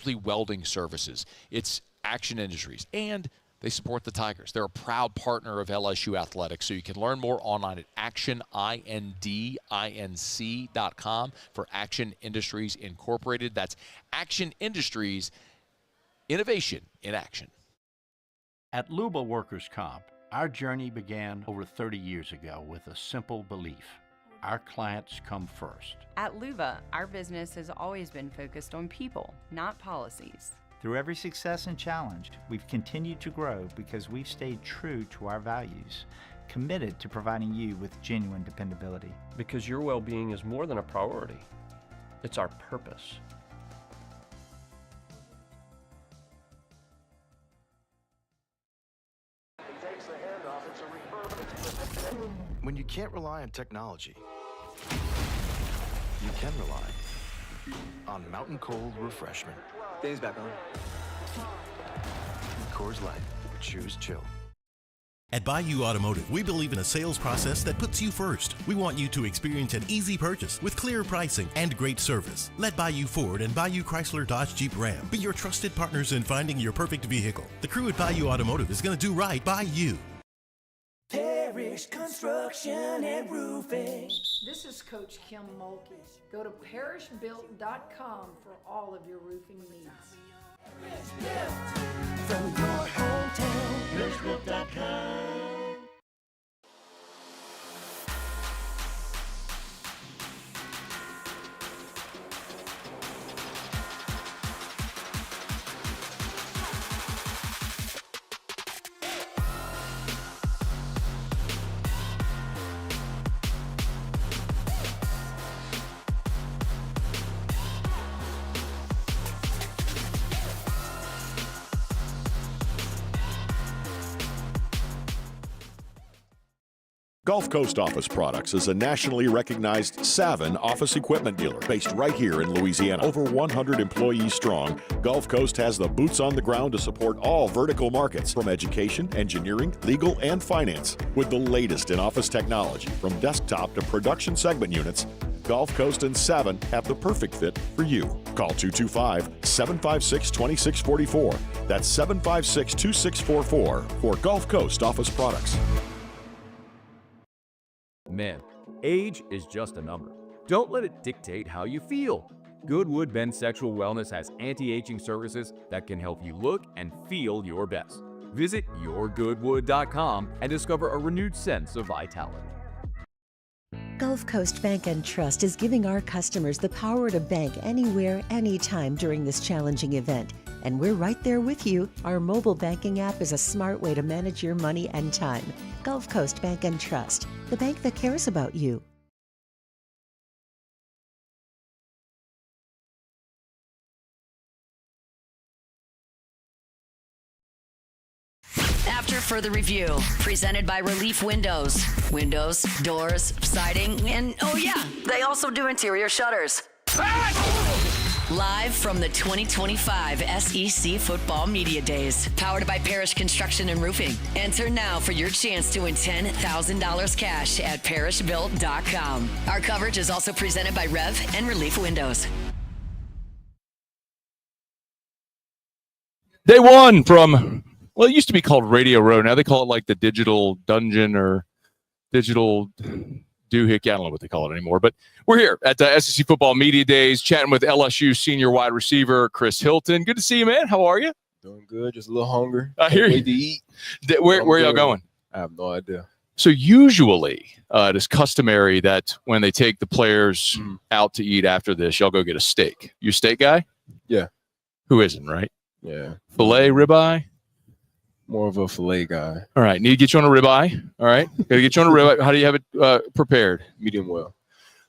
specialty welding services. It's Action Industries, and they support the Tigers. They're a proud partner of LSU Athletics, so you can learn more online at actionindinc.com for Action Industries Incorporated. That's Action Industries, innovation in action. At Luba Workers' Comp, our journey began over 30 years ago with a simple belief: our clients come first. At Luba, our business has always been focused on people, not policies. Through every success and challenge, we've continued to grow because we've stayed true to our values, committed to providing you with genuine dependability. Because your well-being is more than a priority. It's our purpose. When you can't rely on technology, you can rely on Mountain Cold Refreshment. Dave's back on. Coors Light. Choose chill. At Bayou Automotive, we believe in a sales process that puts you first. We want you to experience an easy purchase with clear pricing and great service. Let Bayou Ford and Bayou Chrysler Dodge Jeep Ram be your trusted partners in finding your perfect vehicle. The crew at Bayou Automotive is going to do right by you. Parrish Construction and Roofing. This is Coach Kim Mulkey. Go to parrishbuilt.com for all of your roofing needs. From your hometown, parrishbuilt.com. Gulf Coast Office Products is a nationally recognized Savin office equipment dealer based right here in Louisiana. Over 100 employees strong, Gulf Coast has the boots on the ground to support all vertical markets from education, engineering, legal, and finance. With the latest in office technology from desktop to production segment units, Gulf Coast and Savin have the perfect fit for you. Call 225-756-2644. That's 756-2644 for Gulf Coast Office Products. Men, age is just a number. Don't let it dictate how you feel. Goodwood Men's Sexual Wellness has anti-aging services that can help you look and feel your best. Visit yourgoodwood.com and discover a renewed sense of vitality. Gulf Coast Bank and Trust is giving our customers the power to bank anywhere, anytime during this challenging event. And we're right there with you. Our mobile banking app is a smart way to manage your money and time. Gulf Coast Bank and Trust, the bank that cares about you. After further review, presented by Relief Windows. Windows, doors, siding, and oh yeah, they also do interior shutters. Live from the 2025 SEC Football Media Days, powered by Parrish Construction and Roofing. Enter now for your chance to win $10,000 cash at parrishbuilt.com. Our coverage is also presented by Rev and Relief Windows. Day one from, well, it used to be called Radio Row. Now they call it like the Digital Dungeon or Digital Doohickey. I don't know what they call it anymore. But we're here at the SEC Football Media Days chatting with LSU senior wide receiver Chris Hilton. Good to see you, man. How are you? Doing good. Just a little hungry. I hear you. To eat. Where y'all going? I have no idea. So usually it is customary that when they take the players out to eat after this, y'all go get a steak. You a steak guy? Yeah. Who isn't, right? Yeah. Filet, ribeye? More of a filet guy. All right. Need to get you on a ribeye. All right. Got to get you on a ribeye. How do you have it prepared? Medium well.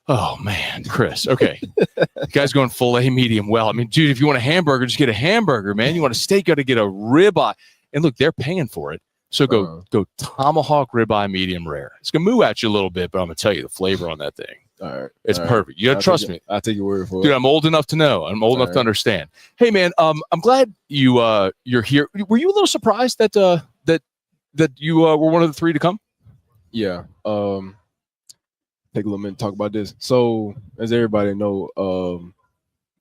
Oh, man. Chris. Okay. You guys going filet medium well. I mean, dude, if you want a hamburger, just get a hamburger, man. You want a steak, got to get a ribeye. And look, they're paying for it. So go tomahawk ribeye medium rare. It's going to moo at you a little bit, but I'm going to tell you the flavor on that thing. All right. It's perfect. You got to trust me. I'll take your word for it. Dude, I'm old enough to know. I'm old enough to understand. Hey, man, I'm glad you're here. Were you a little surprised that you were one of the three to come? Yeah. Take a little minute to talk about this. So, as everybody know,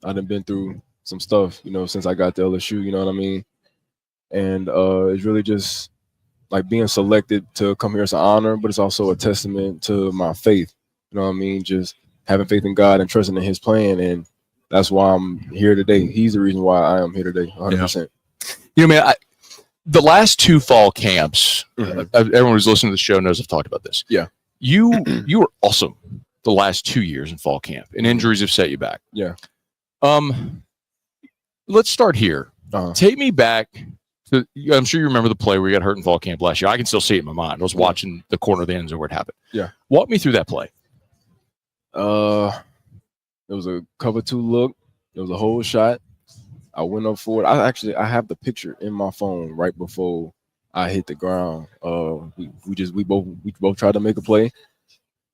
I done been through some stuff, you know, since I got to LSU, you know what I mean? And it's really just like being selected to come here as an honor, but it's also a testament to my faith. You know what I mean? Just having faith in God and trusting in his plan. And that's why I'm here today. He's the reason why I am here today, 100%. You know, man, the last 2 fall camps, everyone who's listening to the show knows I've talked about this. Yeah. You were awesome the last 2 years in fall camp, and injuries have set you back. Yeah. Let's start here. Take me back to, I'm sure you remember the play where you got hurt in fall camp last year. I can still see it in my mind. I was watching the corner of the end zone where it happened. Yeah. Walk me through that play. It was a cover 2 look. It was a whole shot. I went up for it. I have the picture in my phone right before I hit the ground. We both tried to make a play.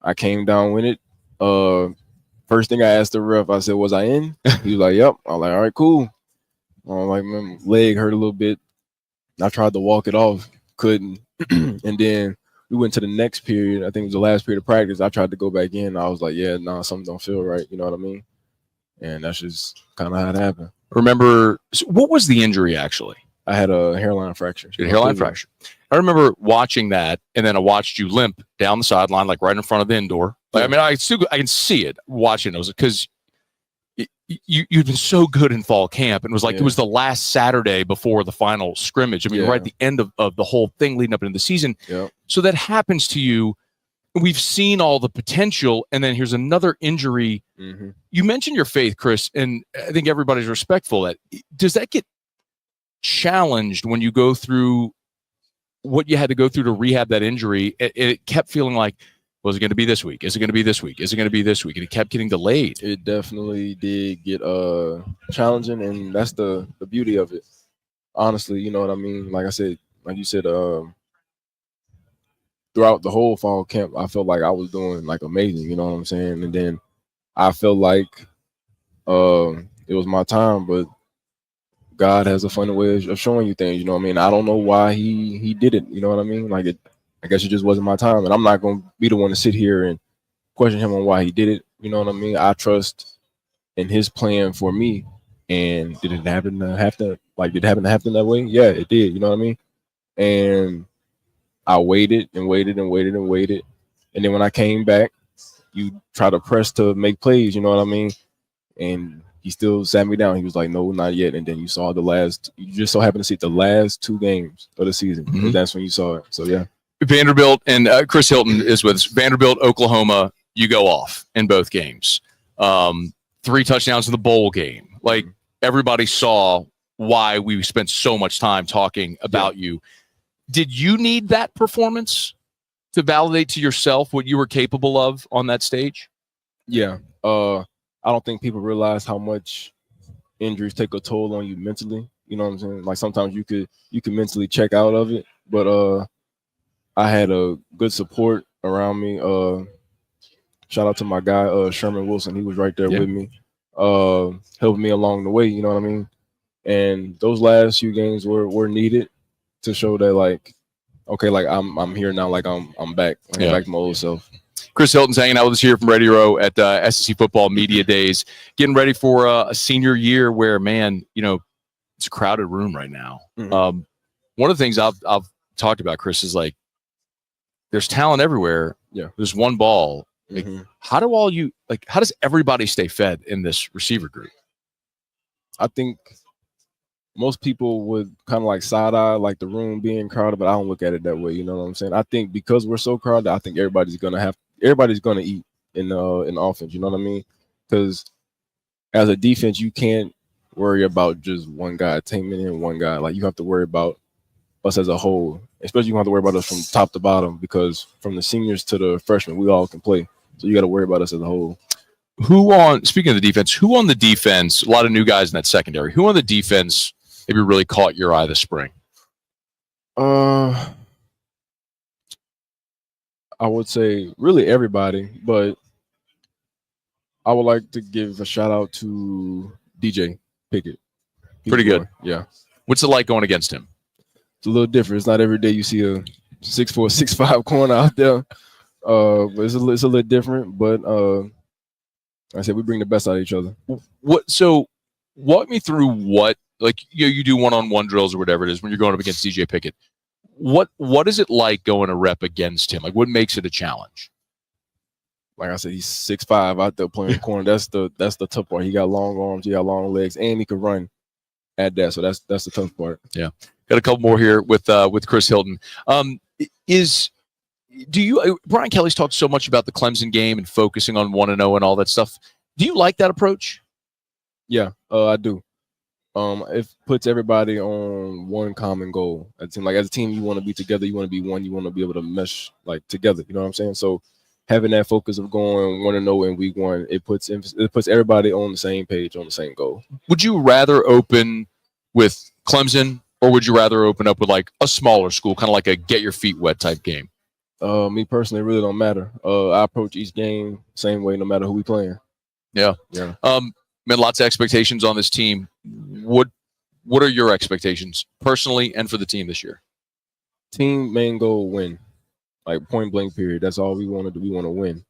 I came down with it. First thing I asked the ref, I said, "Was I in?" He was like, "Yep." I was like, "All right, cool." I'm like, my leg hurt a little bit. I tried to walk it off, couldn't. And then we went to the next period. I think it was the last period of practice. I tried to go back in. I was like, yeah, nah, something don't feel right. You know what I mean? And that's just kind of how it happened. Remember, so what was the injury actually? I had a hairline fracture. You had a hairline fracture. I remember watching that, and then I watched you limp down the sideline, like right in front of the indoor. Like, I mean, I can see it watching it. Was because you'd been so good in fall camp, and it was like it was the last Saturday before the final scrimmage. I mean, right at the end of the whole thing leading up into the season. Yeah. So that happens to you. We've seen all the potential, and then here's another injury. Mm-hmm. You mentioned your faith, Chris, and I think everybody's respectful of that. Does that get challenged when you go through what you had to go through to rehab that injury? It kept feeling like, was it going to be this week? Is it going to be this week? Is it going to be this week? And it kept getting delayed. It definitely did get challenging, and that's the beauty of it. Honestly, you know what I mean? Like I said, like you said, throughout the whole fall camp, I felt like I was doing like amazing, you know what I'm saying? And then I felt like it was my time, but God has a funny way of showing you things, you know what I mean? I don't know why he did it, you know what I mean? Like I guess it just wasn't my time, and I'm not going to be the one to sit here and question him on why he did it, you know what I mean? I trust in his plan for me, and did it happen to happen that way? Yeah, it did, you know what I mean? And I waited and waited and waited and waited. And then when I came back, you try to press to make plays, you know what I mean? And he still sat me down. He was like, no, not yet. And then you just so happened to see the last 2 games of the season. Mm-hmm. And that's when you saw it. So, yeah. Vanderbilt, and Chris Hilton is with us. Vanderbilt, Oklahoma, you go off in both games. 3 touchdowns in the bowl game. Like, everybody saw why we spent so much time talking about you. Did you need that performance to validate to yourself what you were capable of on that stage? Yeah. I don't think people realize how much injuries take a toll on you mentally. You know what I'm saying? Like sometimes you could mentally check out of it, but I had a good support around me. Shout out to my guy Sherman Wilson. He was right there with me, helping me along the way. You know what I mean? And those last few games were needed to show that, like, okay, like I'm here now, like I'm back, back to my old self. Chris Hilton's hanging out with us here from Radio Row at SEC Football Media Days, getting ready for a senior year where, man, you know, it's a crowded room right now. Mm-hmm. One of the things I've talked about, Chris, is like there's talent everywhere. Yeah, there's one ball. Like, mm-hmm. How does everybody stay fed in this receiver group? I think most people would kind of like side eye like the room being crowded, but I don't look at it that way. You know what I'm saying? I think because we're so crowded, I think everybody's gonna eat in offense. You know what I mean? Because as a defense, you can't worry about just one guy, 10 minutes and one guy. Like you have to worry about us as a whole. Especially you have to worry about us from top to bottom, because from the seniors to the freshmen, we all can play. So you got to worry about us as a whole. Speaking of the defense, who on the defense? A lot of new guys in that secondary. Who on the defense maybe really caught your eye this spring? I would say really everybody, but I would like to give a shout out to DJ Pickett. Pretty good. Yeah. What's it like going against him? It's a little different. It's not every day you see a 6'4", 6'5" corner out there. But it's a little different. But like I said, we bring the best out of each other. walk me through what, like, you do one-on-one drills or whatever it is when you're going up against DJ Pickett. What is it like going a rep against him? Like, what makes it a challenge? Like I said, he's 6'5" out there playing corner. That's the tough part. He got long arms, he got long legs, and he can run at that. So that's the tough part. Yeah. Got a couple more here with Chris Hilton. Brian Kelly's talked so much about the Clemson game and focusing on 1-0 and all that stuff. Do you like that approach? Yeah, I do. It puts everybody on one common goal. As a team, you want to be together. You want to be one. You want to be able to mesh like together. You know what I'm saying? So having that focus of going 1-0 in week 1, it puts everybody on the same page, on the same goal. Would you rather open with Clemson, or would you rather open up with like a smaller school, kind of like a get your feet wet type game? Me personally, it really don't matter. I approach each game same way, no matter who we playing. Yeah. Man, lots of expectations on this team. What are your expectations personally and for the team this year? Team main goal, win. Like point blank period. That's all we want to do. We want to win.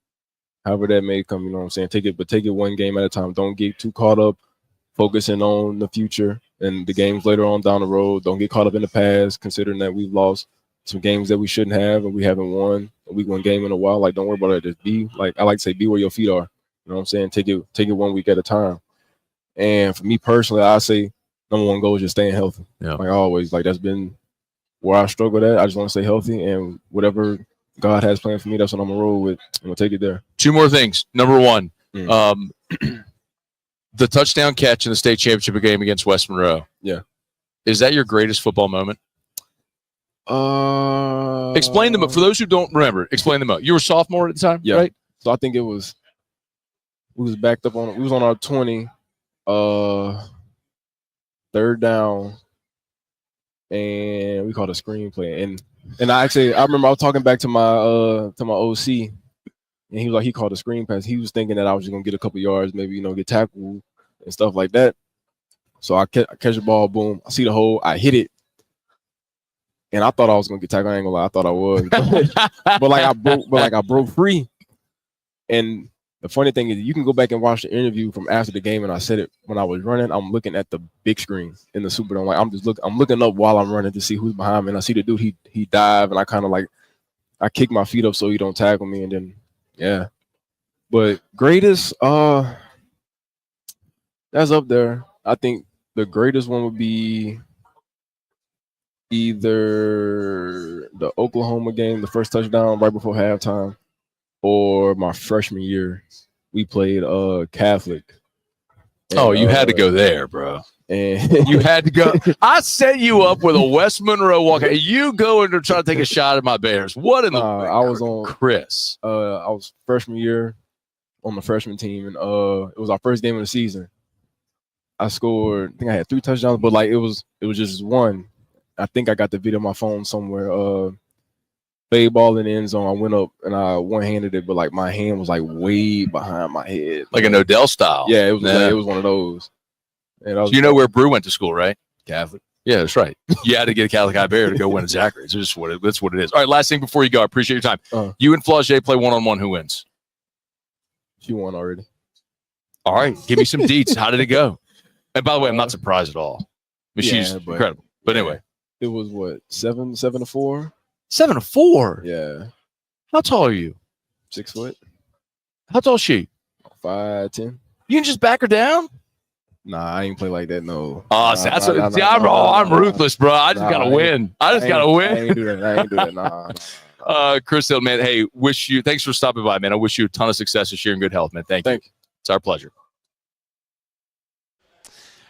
However that may come, you know what I'm saying? Take it one game at a time. Don't get too caught up focusing on the future and the games later on down the road. Don't get caught up in the past, considering that we've lost some games that we shouldn't have and we haven't won a week 1 game in a while. Like, don't worry about it. Just be like, I like to say, be where your feet are. You know what I'm saying? Take it 1 week at a time. And for me personally, I say number 1 goal is just staying healthy. Yeah. Like always, like that's been where I struggle at. I just want to stay healthy, and whatever God has planned for me, that's what I'm gonna roll with. I'm gonna take it there. 2 more things. Number 1, the touchdown catch in the state championship game against West Monroe. Yeah. Is that your greatest football moment? Explain them for those who don't remember. Explain them. You were a sophomore at the time, right? So I think we was backed up on. We was on our 20. 3rd down, and we called a screenplay. And I remember I was talking back to my OC, and he was like, he called a screen pass. He was thinking that I was just gonna get a couple yards, maybe get tackled and stuff like that. So I catch the ball, boom. I see the hole, I hit it, and I thought I was gonna get tackled. I ain't gonna lie, I thought I was, but I broke free. And the funny thing is, you can go back and watch the interview from after the game, and I said it when I was running. I'm looking at the big screen in the Superdome. Like I'm looking up while I'm running to see who's behind me, and I see the dude. He dive, and I kind of I kick my feet up so he don't tackle me, and then yeah. But greatest, that's up there. I think the greatest one would be either the Oklahoma game, the first touchdown right before halftime, or my freshman year, we played Catholic. And, you had to go there, bro. And you had to go. I set you up with a West Monroe walk. You go and try to take a shot at my Bears. What in the I was on Chris. I was freshman year on the freshman team, and it was our first game of the season. I scored. I think I had 3 touchdowns, but it was just one. I think I got the video on my phone somewhere. Fade ball in the end zone. I went up and I one-handed it, but my hand was way behind my head, like an Odell style. Yeah, it was. It was one of those. And so you know where Brew went to school, right? Catholic. Yeah, that's right. You had to get a Catholic High Bear to go win at Zachary. It's just that's what it is. All right, last thing before you go. I appreciate your time. You and Flaugier play one-on-one. Who wins? She won already. All right, give me some deets. How did it go? And by the way, I'm not surprised at all. I mean, she's incredible. But anyway, it was what 7-4. 7-4. Yeah. How tall are you? 6 foot. How tall is she? 5'10". You can just back her down? Nah, I ain't play like that. No. I'm ruthless, bro. I just gotta win. I ain't do that. I ain't do that. Nah. Chris Hilton, man. Hey, thanks for stopping by, man. I wish you a ton of success this year and good health, man. Thank you. It's our pleasure.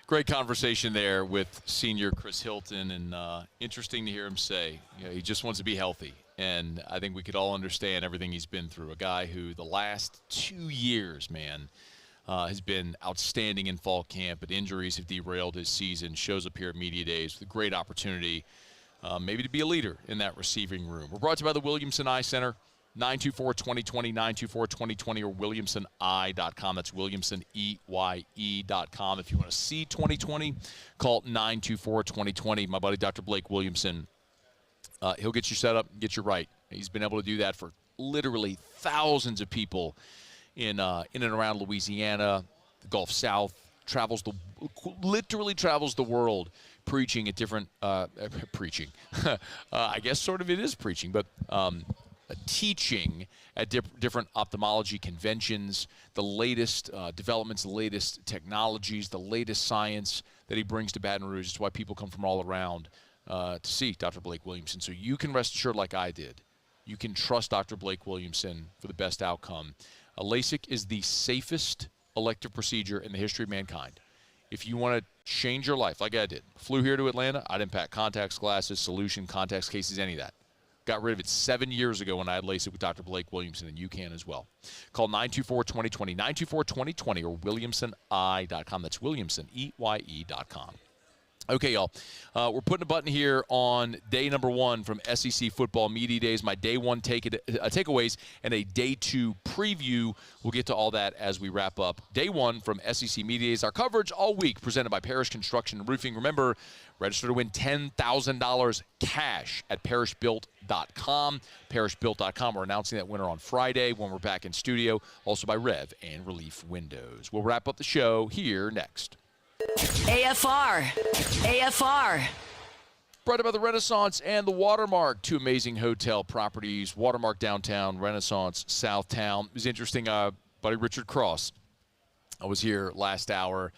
Great conversation there with senior Chris Hilton, and interesting to hear him say, he just wants to be healthy. And I think we could all understand everything he's been through. A guy who the last 2 years, man, has been outstanding in fall camp, but injuries have derailed his season. Shows up here at Media Days with a great opportunity, maybe to be a leader in that receiving room. We're brought to you by the Williamson Eye Center. 924-2020, 924-2020, or WilliamsonEye.com. That's WilliamsonEye.com. If you want to see 2020, call 924-2020. My buddy Dr. Blake Williamson, he'll get you set up, get you right. He's been able to do that for literally thousands of people in and around Louisiana, the Gulf South, literally travels the world preaching at different preaching. I guess sort of it is preaching, but teaching at different ophthalmology conventions, the latest developments, the latest technologies, the latest science that he brings to Baton Rouge. It's why people come from all around to see Dr. Blake Williamson. So you can rest assured, like I did, you can trust Dr. Blake Williamson for the best outcome. LASIK is the safest elective procedure in the history of mankind. If you want to change your life, like I did, flew here to Atlanta, I didn't pack contacts, glasses, solution, contacts, cases, any of that. Got rid of it 7 years ago when I had LASIK with Dr. Blake Williamson, and you can as well. Call 924-2020, 924-2020, or williamsoni.com. That's Williamson, EYE.com. Okay, y'all, we're putting a button here on day number 1 from SEC Football Media Days, my day 1 takeaways, and a day 2 preview. We'll get to all that as we wrap up day 1 from SEC Media Days. Our coverage all week presented by Parrish Construction and Roofing. Remember, register to win $10,000 cash at parrishbuilt.com. Parrishbuilt.com. We're announcing that winner on Friday when we're back in studio, also by Rev and Relief Windows. We'll wrap up the show here next. AFR. Brought by the Renaissance and the Watermark, 2 amazing hotel properties, Watermark downtown, Renaissance Southtown. It was interesting, buddy Richard Cross, I was here last hour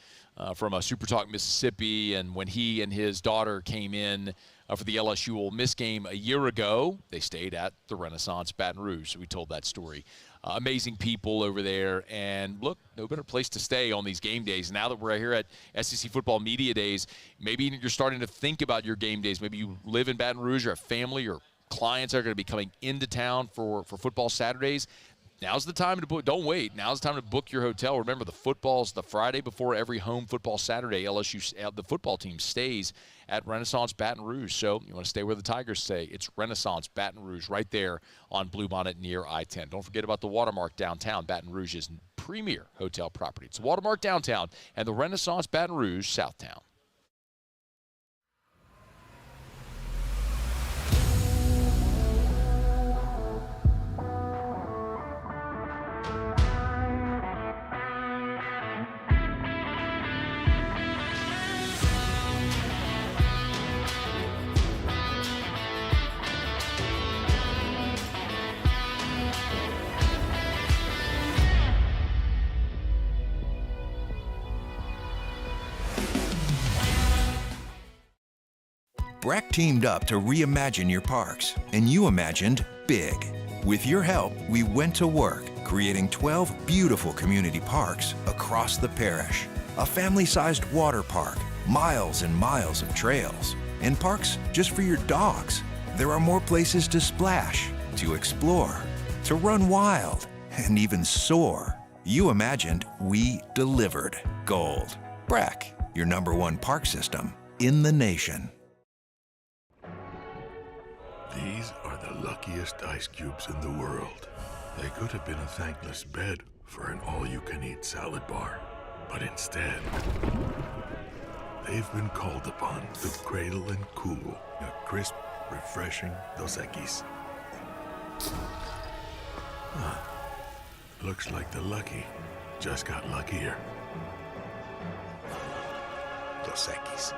from Super Talk, Mississippi, and when he and his daughter came in for the LSU Ole Miss game a year ago, they stayed at the Renaissance Baton Rouge, so we told that story. Amazing people over there, and look, no better place to stay on these game days. Now that we're here at SEC Football Media Days, maybe you're starting to think about your game days. Maybe you live in Baton Rouge, or a family or clients are going to be coming into town for football Saturdays. Now's the time to book. Don't wait. Now's the time to book your hotel. Remember, the football's the Friday before every home football Saturday. LSU, the football team, stays at Renaissance Baton Rouge. So you want to stay where the Tigers stay. It's Renaissance Baton Rouge right there on Bluebonnet near I-10. Don't forget about the Watermark downtown, Baton Rouge's premier hotel property. It's Watermark downtown and the Renaissance Baton Rouge Southtown. BRAC teamed up to reimagine your parks, and you imagined big. With your help, we went to work, creating 12 beautiful community parks across the parish. A family-sized water park, miles and miles of trails, and parks just for your dogs. There are more places to splash, to explore, to run wild, and even soar. You imagined, we delivered. Gold. BRAC, your #1 park system in the nation. These are the luckiest ice cubes in the world. They could have been a thankless bed for an all-you-can-eat salad bar. But instead, they've been called upon to cradle and cool a crisp, refreshing Dos Equis. Looks like the lucky just got luckier. Dos Equis.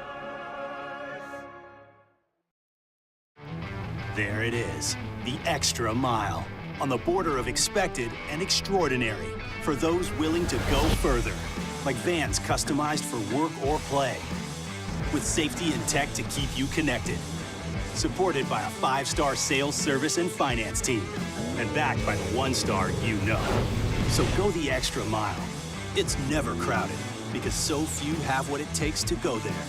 There it is, the extra mile, on the border of expected and extraordinary, for those willing to go further, like vans customized for work or play, with safety and tech to keep you connected, supported by a 5-star sales, service, and finance team, and backed by the 1-star you know. So go the extra mile. It's never crowded, because so few have what it takes to go there.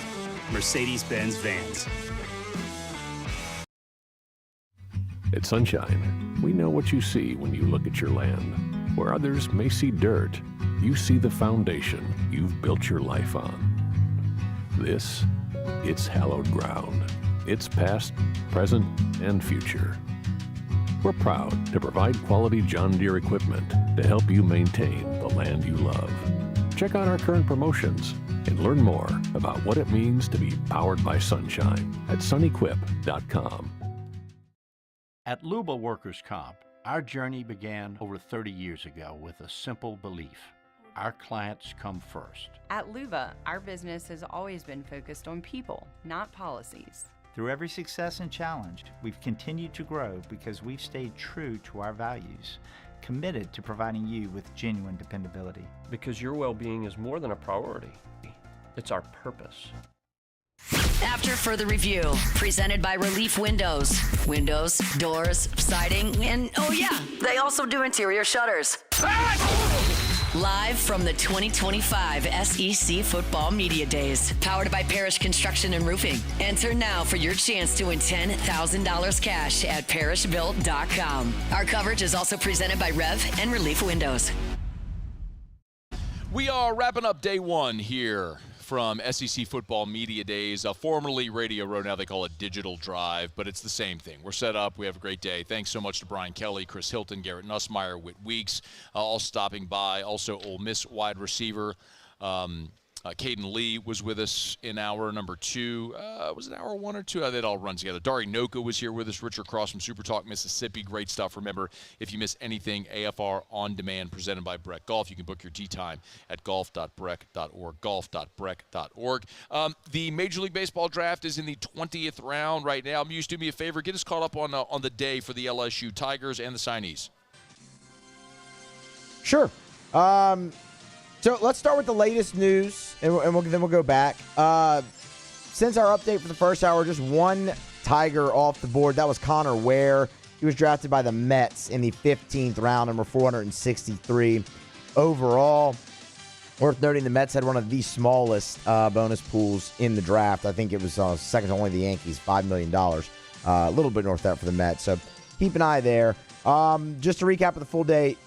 Mercedes-Benz Vans. At Sunshine, we know what you see when you look at your land. Where others may see dirt, you see the foundation you've built your life on. This, it's hallowed ground. It's past, present, and future. We're proud to provide quality John Deere equipment to help you maintain the land you love. Check out our current promotions and learn more about what it means to be powered by sunshine at sunequip.com. At Luba Workers' Comp, our journey began over 30 years ago with a simple belief. Our clients come first. At Luva, our business has always been focused on people, not policies. Through every success and challenge, we've continued to grow because we've stayed true to our values, committed to providing you with genuine dependability. Because your well-being is more than a priority. It's our purpose. After further review, presented by Relief Windows. Windows, doors, siding, and oh yeah, they also do interior shutters. Live from the 2025 SEC Football Media Days, powered by Parish Construction and Roofing. Enter now for your chance to win $10,000 cash at parishbuilt.com. Our coverage is also presented by Rev and Relief Windows. We are wrapping up day one here from SEC Football Media Days, formerly Radio Row. Now they call it Digital Drive, but it's the same thing. We're set up. We have a great day. Thanks so much to Brian Kelly, Chris Hilton, Garrett Nussmeier, Whit Weeks, all stopping by. Also, Ole Miss wide receiver Cayden Lee was with us in hour number 2. Was it hour 1 or 2? They'd all run together. Dari Nowkah was here with us. Richard Cross from Super Talk Mississippi. Great stuff. Remember, if you miss anything, AFR On Demand presented by Breck Golf. You can book your tee time at golf.breck.org, golf.breck.org. The Major League Baseball draft is in the 20th round right now. Muse, do me a favor. Get us caught up on the day for the LSU Tigers and the signees. Sure. So let's start with the latest news, and then we'll go back. Since our update for the first hour, just one Tiger off the board. That was Connor Ware. He was drafted by the Mets in the 15th round, number 463 overall. Worth noting, the Mets had one of the smallest bonus pools in the draft. I think it was second to only the Yankees, $5 million. A little bit north of that for the Mets. So keep an eye there. Just to recap of the full day,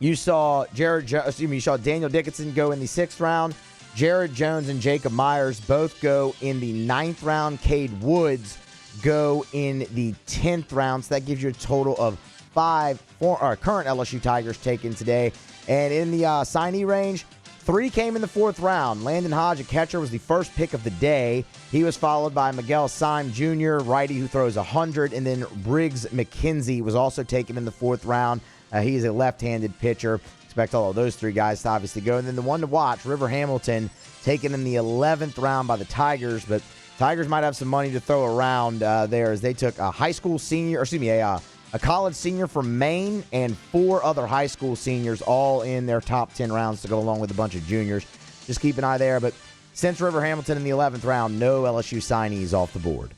you saw Daniel Dickinson go in the 6th round. Jared Jones and Jacob Myers both go in the 9th round. Cade Woods go in the 10th round. So that gives you a total of 5 current LSU Tigers taken today. And in the signee range, 3 came in the 4th round. Landon Hodge, a catcher, was the first pick of the day. He was followed by Miguel Syme Jr., righty who throws 100. And then Briggs McKenzie was also taken in the 4th round. He is a left-handed pitcher. Expect all of those 3 guys to obviously go. And then the one to watch, River Hamilton, taken in the 11th round by the Tigers. But Tigers might have some money to throw around there as they took a college senior from Maine and 4 other high school seniors all in their top 10 rounds to go along with a bunch of juniors. Just keep an eye there. But since River Hamilton in the 11th round, no LSU signees off the board.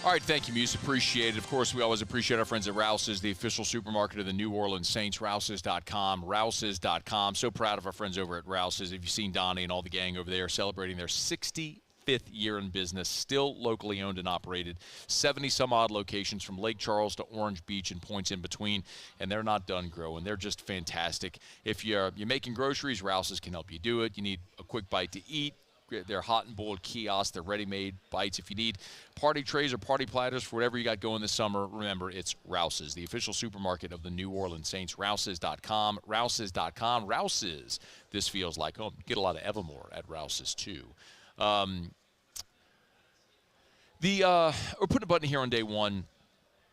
All right, thank you, Muse. Appreciate it. Of course, we always appreciate our friends at Rouse's, the official supermarket of the New Orleans Saints. Rouse's.com, Rouse's.com. So proud of our friends over at Rouse's. If you've seen Donnie and all the gang over there celebrating their 65th year in business, still locally owned and operated, 70-some-odd locations from Lake Charles to Orange Beach and points in between, and they're not done growing. They're just fantastic. If you're making groceries, Rouse's can help you do it. You need a quick bite to eat. They're hot and boiled kiosks. They're ready-made bites. If you need party trays or party platters for whatever you got going this summer, remember, it's Rouse's, the official supermarket of the New Orleans Saints. Rouse's.com, Rouse's.com. Rouse's, this feels like home. Get a lot of Evermore at Rouse's, too. We're putting a button here on day one.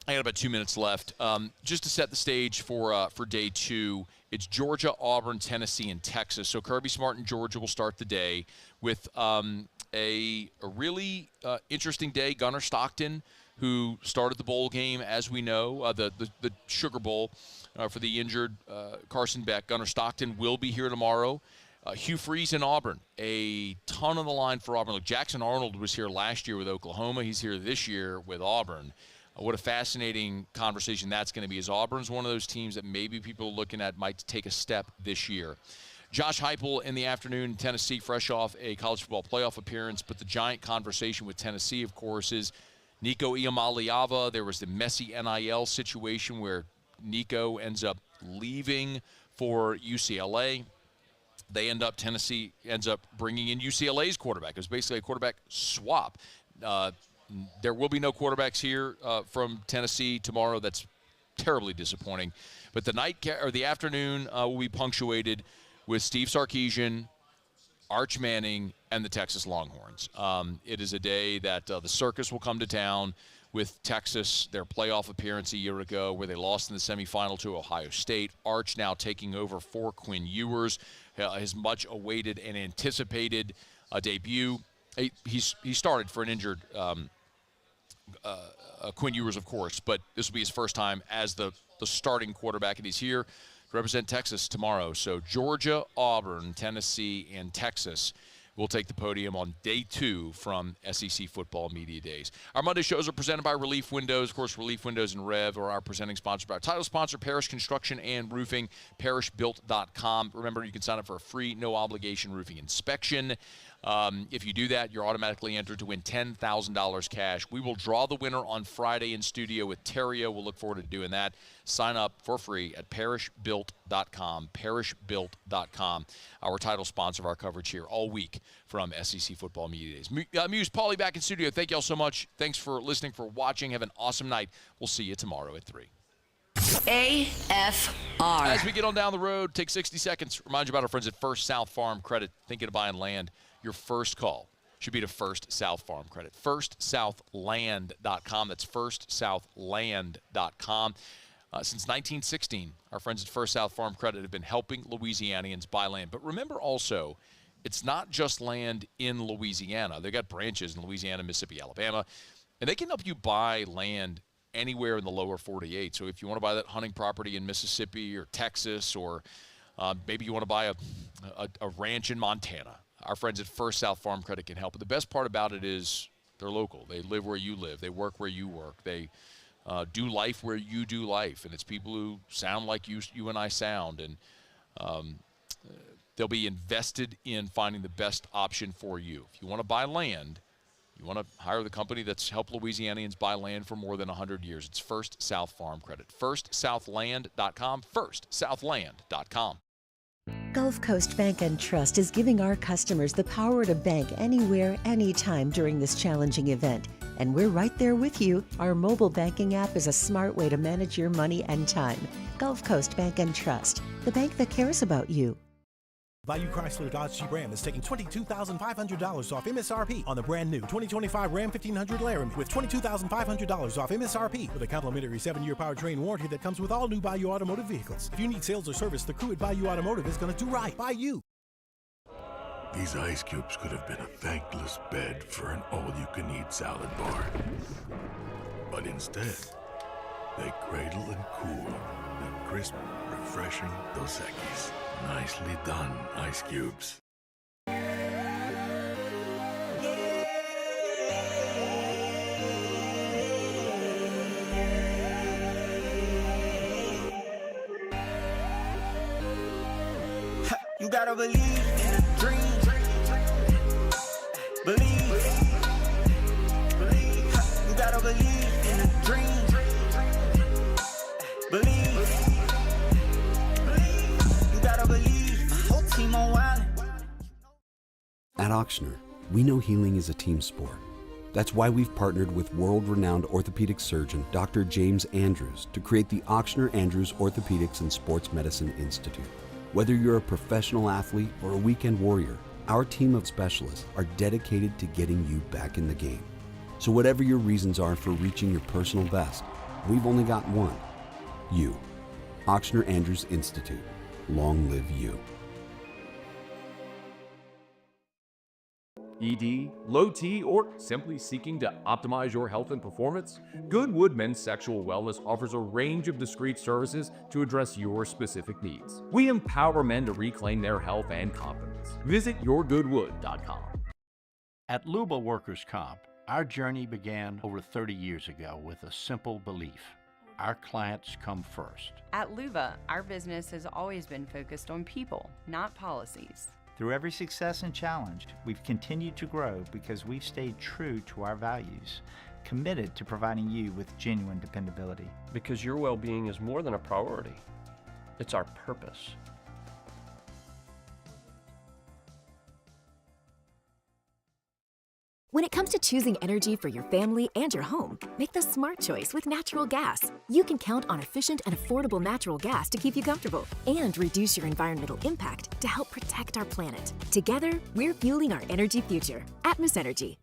I got about 2 minutes left. Just to set the stage for day 2, it's Georgia, Auburn, Tennessee, and Texas. So Kirby Smart and Georgia will start the day with a really interesting day. Gunnar Stockton, who started the bowl game, as we know, the Sugar Bowl for the injured Carson Beck. Gunnar Stockton will be here tomorrow. Hugh Freeze in Auburn, a ton on the line for Auburn. Look, Jackson Arnold was here last year with Oklahoma. He's here this year with Auburn. What a fascinating conversation that's going to be, as Auburn's one of those teams that maybe people are looking at might take a step this year. Josh Heupel in the afternoon, Tennessee, fresh off a college football playoff appearance. But the giant conversation with Tennessee, of course, is Nico Iamaleava. There was the messy NIL situation where Nico ends up leaving for UCLA. Tennessee ends up bringing in UCLA's quarterback. It was basically a quarterback swap. There will be no quarterbacks here from Tennessee tomorrow. That's terribly disappointing. But the afternoon will be punctuated with Steve Sarkisian, Arch Manning, and the Texas Longhorns. It is a day that the circus will come to town with Texas, their playoff appearance a year ago where they lost in the semifinal to Ohio State. Arch now taking over for Quinn Ewers, his much awaited and anticipated debut. He started for an injured Quinn Ewers, of course, but this will be his first time as the starting quarterback, and he's here to represent Texas tomorrow. So Georgia, Auburn, Tennessee, and Texas will take the podium on day 2 from SEC Football Media Days. Our Monday shows are presented by Relief Windows. Of course, Relief Windows and Rev are our presenting sponsor. Our title sponsor, Parish Construction and Roofing, parishbuilt.com. Remember, you can sign up for a free, no-obligation roofing inspection. If you do that, you're automatically entered to win $10,000 cash. We will draw the winner on Friday in studio with Terrio. We'll look forward to doing that. Sign up for free at parishbuilt.com, parishbuilt.com, our title sponsor of our coverage here all week from SEC Football Media Days. Muse, Paulie back in studio. Thank you all so much. Thanks for listening, for watching. Have an awesome night. We'll see you tomorrow at 3. AFR. As we get on down the road, take 60 seconds. Remind you about our friends at First South Farm Credit. Thinking of buying land? Your first call should be to First South Farm Credit. FirstSouthLand.com. That's FirstSouthLand.com. Since 1916, our friends at First South Farm Credit have been helping Louisianians buy land. But remember also, it's not just land in Louisiana. They've got branches in Louisiana, Mississippi, Alabama, and they can help you buy land anywhere in the lower 48. So if you want to buy that hunting property in Mississippi or Texas, or maybe you want to buy a ranch in Montana, our friends at First South Farm Credit can help. But the best part about it is they're local. They live where you live. They work where you work. They do life where you do life. And it's people who sound like you and I sound. And they'll be invested in finding the best option for you. If you want to buy land, you want to hire the company that's helped Louisianians buy land for more than 100 years. It's First South Farm Credit. FirstSouthLand.com. FirstSouthLand.com. Gulf Coast Bank and Trust is giving our customers the power to bank anywhere, anytime during this challenging event. And we're right there with you. Our mobile banking app is a smart way to manage your money and time. Gulf Coast Bank and Trust, the bank that cares about you. Bayou Chrysler Dodge Jeep Ram is taking $22,500 off MSRP on the brand new 2025 Ram 1500 Laramie with $22,500 off MSRP with a complimentary 7-year powertrain warranty that comes with all new Bayou Automotive vehicles. If you need sales or service, the crew at Bayou Automotive is going to do right by you. These ice cubes could have been a thankless bed for an all-you-can-eat salad bar. But instead, they cradle and cool the crisp, refreshing Dos Equis. Nicely done, ice cubes. You gotta believe in a dream. Believe. You gotta believe in a dream. Believe. At Auctioner, we know healing is a team sport. That's why we've partnered with world-renowned orthopedic surgeon Dr. James Andrews to create the Auctioner Andrews Orthopedics and Sports Medicine Institute. Whether you're a professional athlete or a weekend warrior, our team of specialists are dedicated to getting you back in the game. So whatever your reasons are for reaching your personal best, we've only got one: you. Auctioner Andrews Institute. Long live you. ED, low T, or simply seeking to optimize your health and performance? Goodwood Men's Sexual Wellness offers a range of discreet services to address your specific needs. We empower men to reclaim their health and confidence. Visit yourgoodwood.com. At Luba Workers Comp, our journey began over 30 years ago with a simple belief: our clients come first. At Luba, our business has always been focused on people, not policies. Through every success and challenge, we've continued to grow because we've stayed true to our values, committed to providing you with genuine dependability. Because your well-being is more than a priority. It's our purpose. When it comes to choosing energy for your family and your home, make the smart choice with natural gas. You can count on efficient and affordable natural gas to keep you comfortable and reduce your environmental impact to help protect our planet. Together, we're fueling our energy future. Atmos Energy.